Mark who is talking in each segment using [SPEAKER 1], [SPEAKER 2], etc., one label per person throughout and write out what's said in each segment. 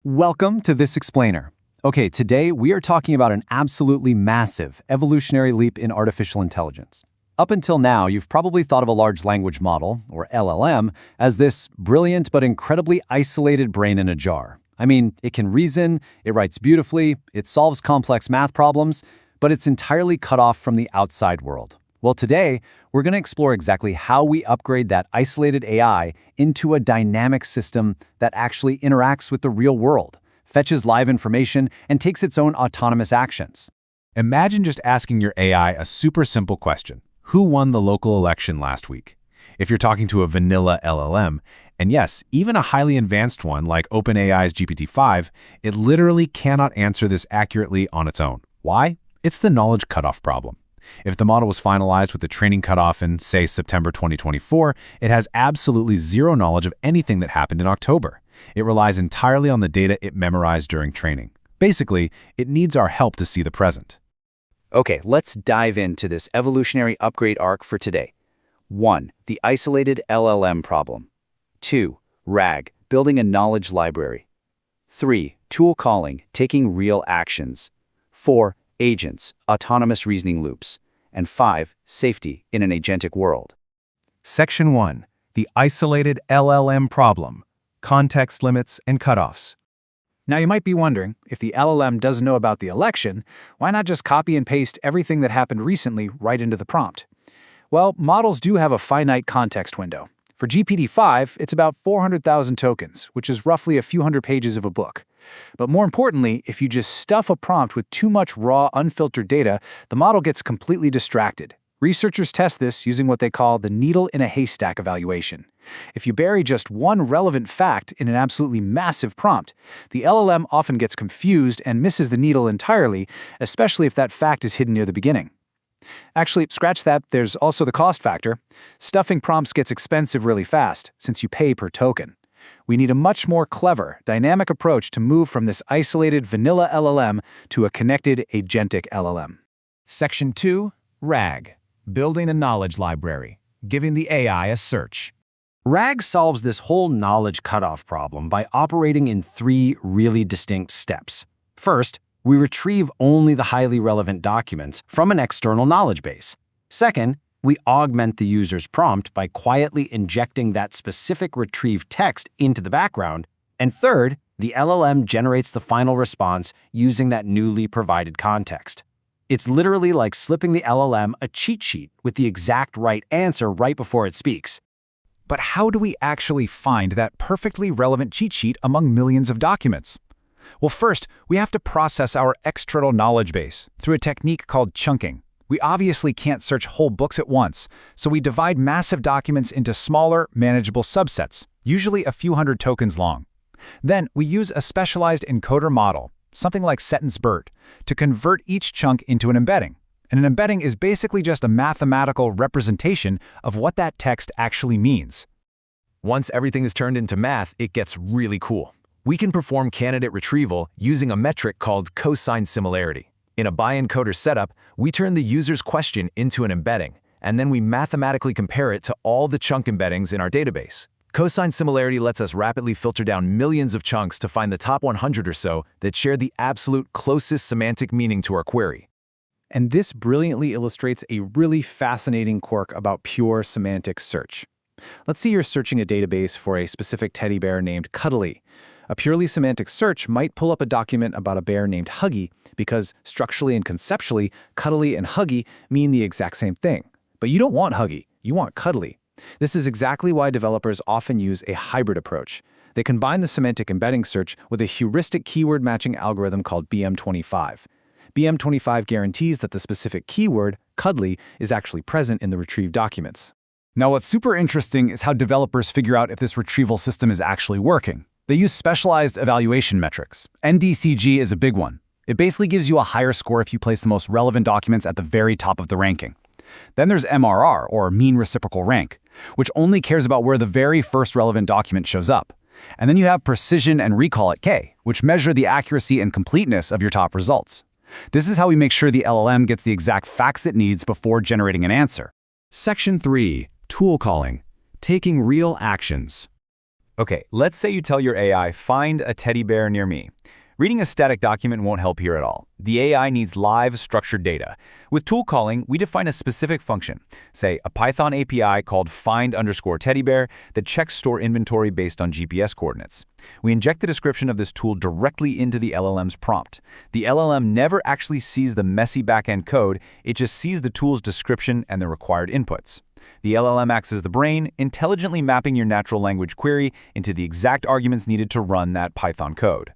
[SPEAKER 1] Welcome to This Explainer. Okay, today we are talking about an absolutely massive evolutionary leap in artificial intelligence. Up until now, you've probably thought of a large language model, or LLM, as this brilliant but incredibly isolated brain in a jar. I mean, it can reason, it writes beautifully, it solves complex math problems, but it's entirely cut off from the outside world. Well, today, we're going to explore exactly how we upgrade that isolated AI into a dynamic system that actually interacts with the real world, fetches live information, and takes its own autonomous actions.
[SPEAKER 2] Imagine just asking your AI a super simple question. Who won the local election last week? If you're talking to a vanilla LLM, and yes, even a highly advanced one like OpenAI's GPT-5, it literally cannot answer this accurately on its own. Why? It's the knowledge cutoff problem. If the model was finalized with the training cutoff in, say, September 2024, it has absolutely zero knowledge of anything that happened in October. It relies entirely on the data it memorized during training. Basically, it needs our help to see the present.
[SPEAKER 1] Okay, let's dive into this evolutionary upgrade arc for today. 1. The isolated LLM problem. 2. RAG, building a knowledge library. 3. Tool calling, taking real actions. 4. Agents, autonomous reasoning loops. And 5. Safety in an agentic world.
[SPEAKER 2] Section 1. The isolated LLM problem. Context limits and cutoffs.
[SPEAKER 3] Now you might be wondering, if the LLM doesn't know about the election, why not just copy and paste everything that happened recently right into the prompt? Well, models do have a finite context window. For GPT-5, it's about 400,000 tokens, which is roughly a few hundred pages of a book. But more importantly, if you just stuff a prompt with too much raw, unfiltered data, the model gets completely distracted. Researchers test this using what they call the needle in a haystack evaluation. If you bury just one relevant fact in an absolutely massive prompt, the LLM often gets confused and misses the needle entirely, especially if that fact is hidden near the beginning. Actually, scratch that, there's also the cost factor. Stuffing prompts gets expensive really fast, since you pay per token. We need a much more clever, dynamic approach to move from this isolated vanilla LLM to a connected agentic LLM.
[SPEAKER 2] Section 2. RAG, building a knowledge library, giving the AI a search.
[SPEAKER 4] RAG solves this whole knowledge cutoff problem by operating in 3 really distinct steps. First, we retrieve only the highly relevant documents from an external knowledge base. Second, we augment the user's prompt by quietly injecting that specific retrieved text into the background. And third, the LLM generates the final response using that newly provided context. It's literally like slipping the LLM a cheat sheet with the exact right answer right before it speaks.
[SPEAKER 3] But how do we actually find that perfectly relevant cheat sheet among millions of documents? Well, first, we have to process our external knowledge base through a technique called chunking. We obviously can't search whole books at once, so we divide massive documents into smaller, manageable subsets, usually a few hundred tokens long. Then we use a specialized encoder model, something like sentence-BERT, to convert each chunk into an embedding. And an embedding is basically just a mathematical representation of what that text actually means.
[SPEAKER 2] Once everything is turned into math, it gets really cool. We can perform candidate retrieval using a metric called cosine similarity. In a bi-encoder setup, we turn the user's question into an embedding, and then we mathematically compare it to all the chunk embeddings in our database. Cosine similarity lets us rapidly filter down millions of chunks to find the top 100 or so that share the absolute closest semantic meaning to our query.
[SPEAKER 3] And this brilliantly illustrates a really fascinating quirk about pure semantic search. Let's say you're searching a database for a specific teddy bear named Cuddly. A purely semantic search might pull up a document about a bear named Huggy because structurally and conceptually, Cuddly and Huggy mean the exact same thing. But you don't want Huggy, you want Cuddly. This is exactly why developers often use a hybrid approach. They combine the semantic embedding search with a heuristic keyword matching algorithm called BM25. BM25 guarantees that the specific keyword, Cuddly, is actually present in the retrieved documents.
[SPEAKER 1] Now, what's super interesting is how developers figure out if this retrieval system is actually working. They use specialized evaluation metrics. NDCG is a big one. It basically gives you a higher score if you place the most relevant documents at the very top of the ranking. Then there's MRR, or mean reciprocal rank, which only cares about where the very first relevant document shows up. And then you have precision and recall at K, which measure the accuracy and completeness of your top results. This is how we make sure the LLM gets the exact facts it needs before generating an answer.
[SPEAKER 2] Section 3. Tool calling, taking real actions.
[SPEAKER 1] Okay, let's say you tell your AI, find a teddy bear near me. Reading a static document won't help here at all. The AI needs live, structured data. With tool calling, we define a specific function, say a Python API called find_teddybear that checks store inventory based on GPS coordinates. We inject the description of this tool directly into the LLM's prompt. The LLM never actually sees the messy backend code, it just sees the tool's description and the required inputs. The LLM acts as the brain, intelligently mapping your natural language query into the exact arguments needed to run that Python code.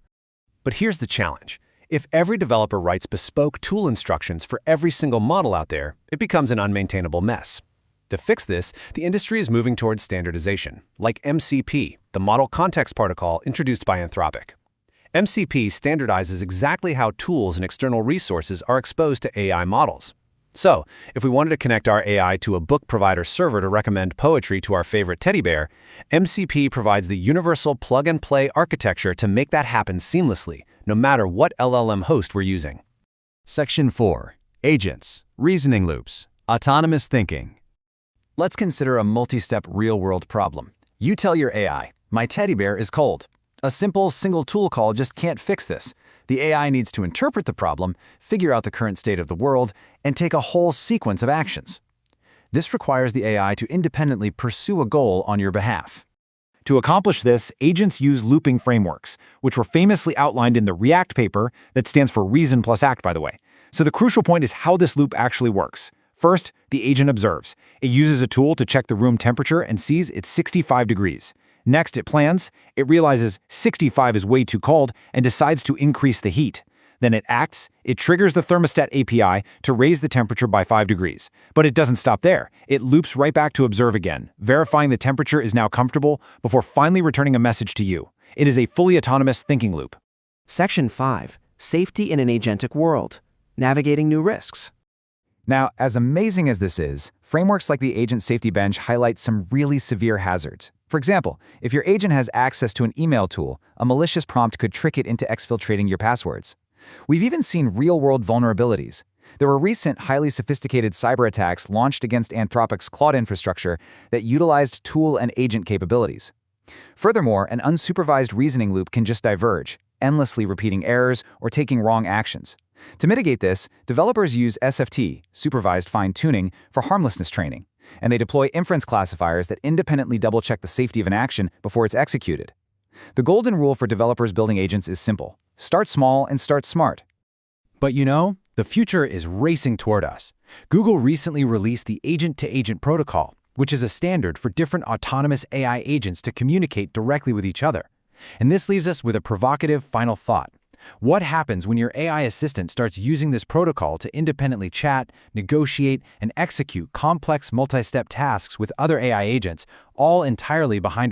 [SPEAKER 4] But here's the challenge. If every developer writes bespoke tool instructions for every single model out there, it becomes an unmaintainable mess. To fix this, the industry is moving towards standardization, like MCP, the Model Context Protocol introduced by Anthropic. MCP standardizes exactly how tools and external resources are exposed to AI models. So, if we wanted to connect our AI to a book provider server to recommend poetry to our favorite teddy bear, MCP provides the universal plug-and-play architecture to make that happen seamlessly, no matter what LLM host we're using.
[SPEAKER 1] Section 4. Agents, Reasoning Loops, Autonomous Thinking. Let's consider a multi-step real-world problem. You tell your AI, my teddy bear is cold. A simple single tool call just can't fix this. The AI needs to interpret the problem, figure out the current state of the world, and take a whole sequence of actions. This requires the AI to independently pursue a goal on your behalf. To accomplish this, agents use looping frameworks, which were famously outlined in the React paper that stands for Reason plus Act, by the way. So the crucial point is how this loop actually works. First, the agent observes. It uses a tool to check the room temperature and sees it's 65 degrees. Next, it plans. It realizes 65 is way too cold and decides to increase the heat. Then it acts. It triggers the thermostat API to raise the temperature by 5 degrees. But it doesn't stop there. It loops right back to observe again, verifying the temperature is now comfortable before finally returning a message to you. It is a fully autonomous thinking loop.
[SPEAKER 5] Section 5. Safety in an agentic world. Navigating new risks.
[SPEAKER 3] Now, as amazing as this is, frameworks like the Agent Safety Bench highlight some really severe hazards. For example, if your agent has access to an email tool, a malicious prompt could trick it into exfiltrating your passwords. We've even seen real-world vulnerabilities. There were recent, highly sophisticated cyber attacks launched against Anthropic's Claude infrastructure that utilized tool and agent capabilities. Furthermore, an unsupervised reasoning loop can just diverge, endlessly repeating errors or taking wrong actions. To mitigate this, developers use SFT, supervised fine-tuning, for harmlessness training, and they deploy inference classifiers that independently double-check the safety of an action before it's executed. The golden rule for developers building agents is simple. Start small and start smart.
[SPEAKER 4] But you know, the future is racing toward us. Google recently released the Agent-to-Agent protocol, which is a standard for different autonomous AI agents to communicate directly with each other. And this leaves us with a provocative final thought. What happens when your AI assistant starts using this protocol to independently chat, negotiate, and execute complex multi-step tasks with other AI agents, all entirely behind our